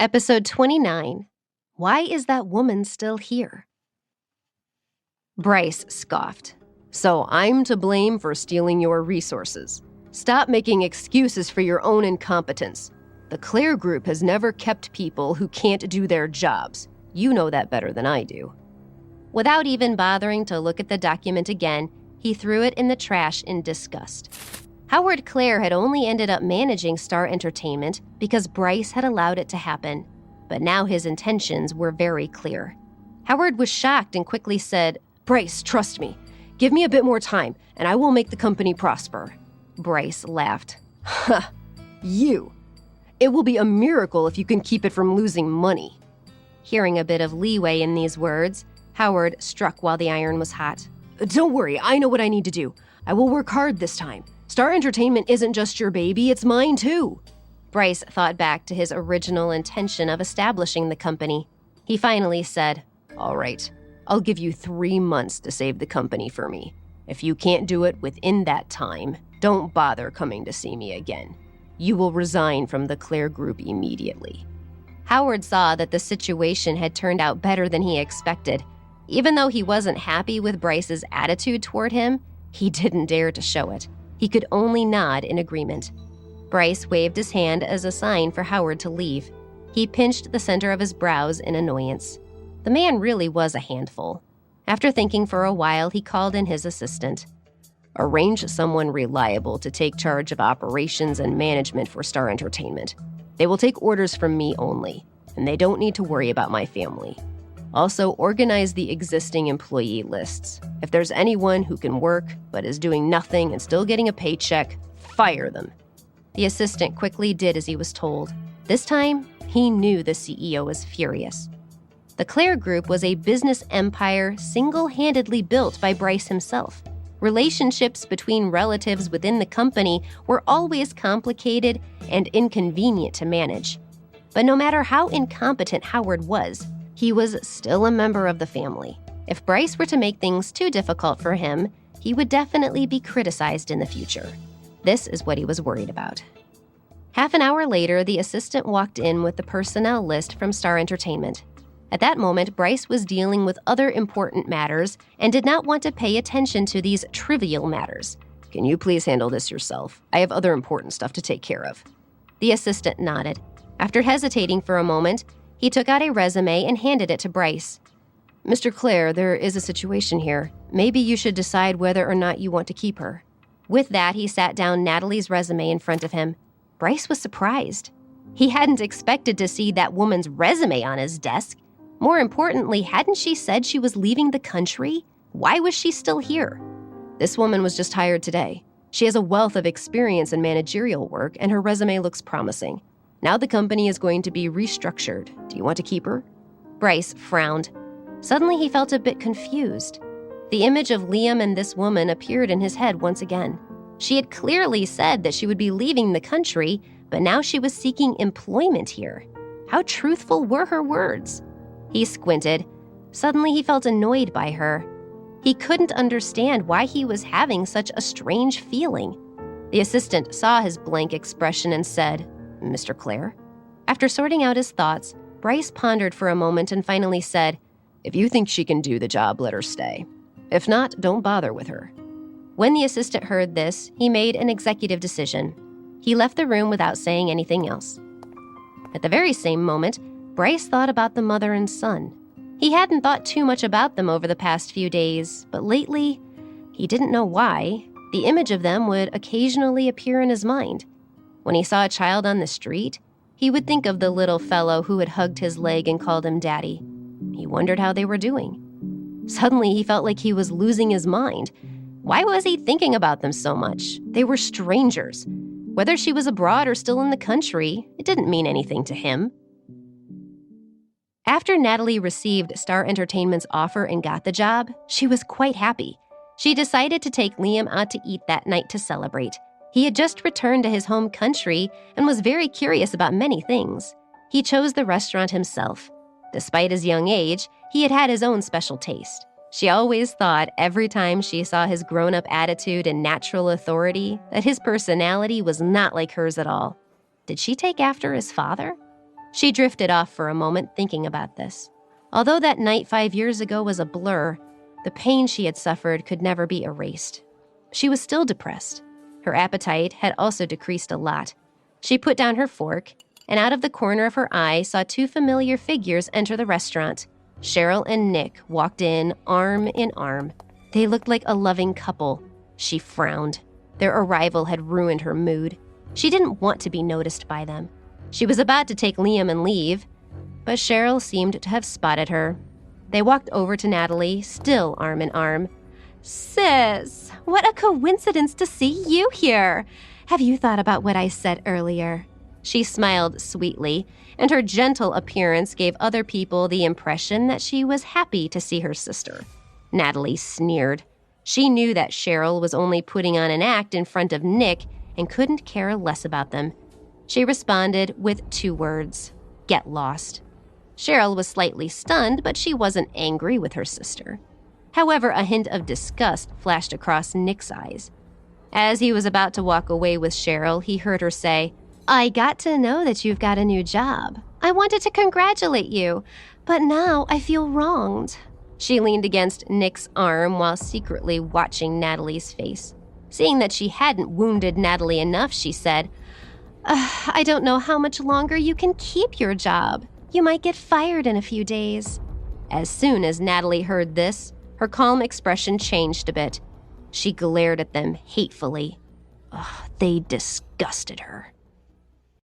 Episode 29. Why is that woman still here? Bryce scoffed. So I'm to blame for stealing your resources. Stop making excuses for your own incompetence. The Claire Group has never kept people who can't do their jobs. You know that better than I do. Without even bothering to look at the document again, he threw it in the trash in disgust. Howard Claire had only ended up managing Star Entertainment because Bryce had allowed it to happen, but now his intentions were very clear. Howard was shocked and quickly said, "Bryce, trust me. Give me a bit more time, and I will make the company prosper." Bryce laughed. "Ha, you. It will be a miracle if you can keep it from losing money." Hearing a bit of leeway in these words, Howard struck while the iron was hot. "Don't worry, I know what I need to do. I will work hard this time. Star Entertainment isn't just your baby, it's mine too." Bryce thought back to his original intention of establishing the company. He finally said, "All right, I'll give you 3 months to save the company for me. If you can't do it within that time, don't bother coming to see me again. You will resign from the Claire Group immediately." Howard saw that the situation had turned out better than he expected. Even though he wasn't happy with Bryce's attitude toward him, he didn't dare to show it. He could only nod in agreement. Bryce waved his hand as a sign for Howard to leave. He pinched the center of his brows in annoyance. The man really was a handful. After thinking for a while, he called in his assistant. "Arrange someone reliable to take charge of operations and management for Star Entertainment. They will take orders from me only, and they don't need to worry about my family. Also, organize the existing employee lists. If there's anyone who can work but is doing nothing and still getting a paycheck, fire them." The assistant quickly did as he was told. This time, he knew the CEO was furious. The Claire Group was a business empire single-handedly built by Bryce himself. Relationships between relatives within the company were always complicated and inconvenient to manage. But no matter how incompetent Howard was, he was still a member of the family. If Bryce were to make things too difficult for him, he would definitely be criticized in the future. This is what he was worried about. Half an hour later, the assistant walked in with the personnel list from Star Entertainment. At that moment, Bryce was dealing with other important matters and did not want to pay attention to these trivial matters. "Can you please handle this yourself? I have other important stuff to take care of." The assistant nodded. After hesitating for a moment, he took out a resume and handed it to Bryce. "Mr. Claire, there is a situation here. Maybe you should decide whether or not you want to keep her." With that, he sat down Natalie's resume in front of him. Bryce was surprised. He hadn't expected to see that woman's resume on his desk. More importantly, hadn't she said she was leaving the country? Why was she still here? "This woman was just hired today. She has a wealth of experience in managerial work, and her resume looks promising. Now the company is going to be restructured. Do you want to keep her?" Bryce frowned. Suddenly he felt a bit confused. The image of Liam and this woman appeared in his head once again. She had clearly said that she would be leaving the country, but now she was seeking employment here. How truthful were her words? He squinted. Suddenly he felt annoyed by her. He couldn't understand why he was having such a strange feeling. The assistant saw his blank expression and said, "Mr. Claire?" After sorting out his thoughts, Bryce pondered for a moment and finally said, "If you think she can do the job, let her stay. If not, don't bother with her." When the assistant heard this, he made an executive decision. He left the room without saying anything else. At the very same moment, Bryce thought about the mother and son. He hadn't thought too much about them over the past few days, but lately, he didn't know why, the image of them would occasionally appear in his mind. When he saw a child on the street, he would think of the little fellow who had hugged his leg and called him Daddy. He wondered how they were doing. Suddenly, he felt like he was losing his mind. Why was he thinking about them so much? They were strangers. Whether she was abroad or still in the country, it didn't mean anything to him. After Natalie received Star Entertainment's offer and got the job, she was quite happy. She decided to take Liam out to eat that night to celebrate. He had just returned to his home country and was very curious about many things. He chose the restaurant himself. Despite his young age, he had had his own special taste. She always thought every time she saw his grown-up attitude and natural authority that his personality was not like hers at all. Did she take after his father? She drifted off for a moment thinking about this. Although that night 5 years ago was a blur, the pain she had suffered could never be erased. She was still depressed. Her appetite had also decreased a lot. She put down her fork, and out of the corner of her eye saw two familiar figures enter the restaurant. Cheryl and Nick walked in, arm in arm. They looked like a loving couple. She frowned. Their arrival had ruined her mood. She didn't want to be noticed by them. She was about to take Liam and leave, but Cheryl seemed to have spotted her. They walked over to Natalie, still arm in arm. "Sis, what a coincidence to see you here. Have you thought about what I said earlier?" She smiled sweetly, and her gentle appearance gave other people the impression that she was happy to see her sister. Natalie sneered. She knew that Cheryl was only putting on an act in front of Nick and couldn't care less about them. She responded with 2 words, "Get lost." Cheryl was slightly stunned, but she wasn't angry with her sister. However, a hint of disgust flashed across Nick's eyes. As he was about to walk away with Cheryl, he heard her say, "I got to know that you've got a new job. I wanted to congratulate you, but now I feel wronged." She leaned against Nick's arm while secretly watching Natalie's face. Seeing that she hadn't wounded Natalie enough, she said, "I don't know how much longer you can keep your job. You might get fired in a few days." As soon as Natalie heard this, her calm expression changed a bit. She glared at them hatefully. They disgusted her.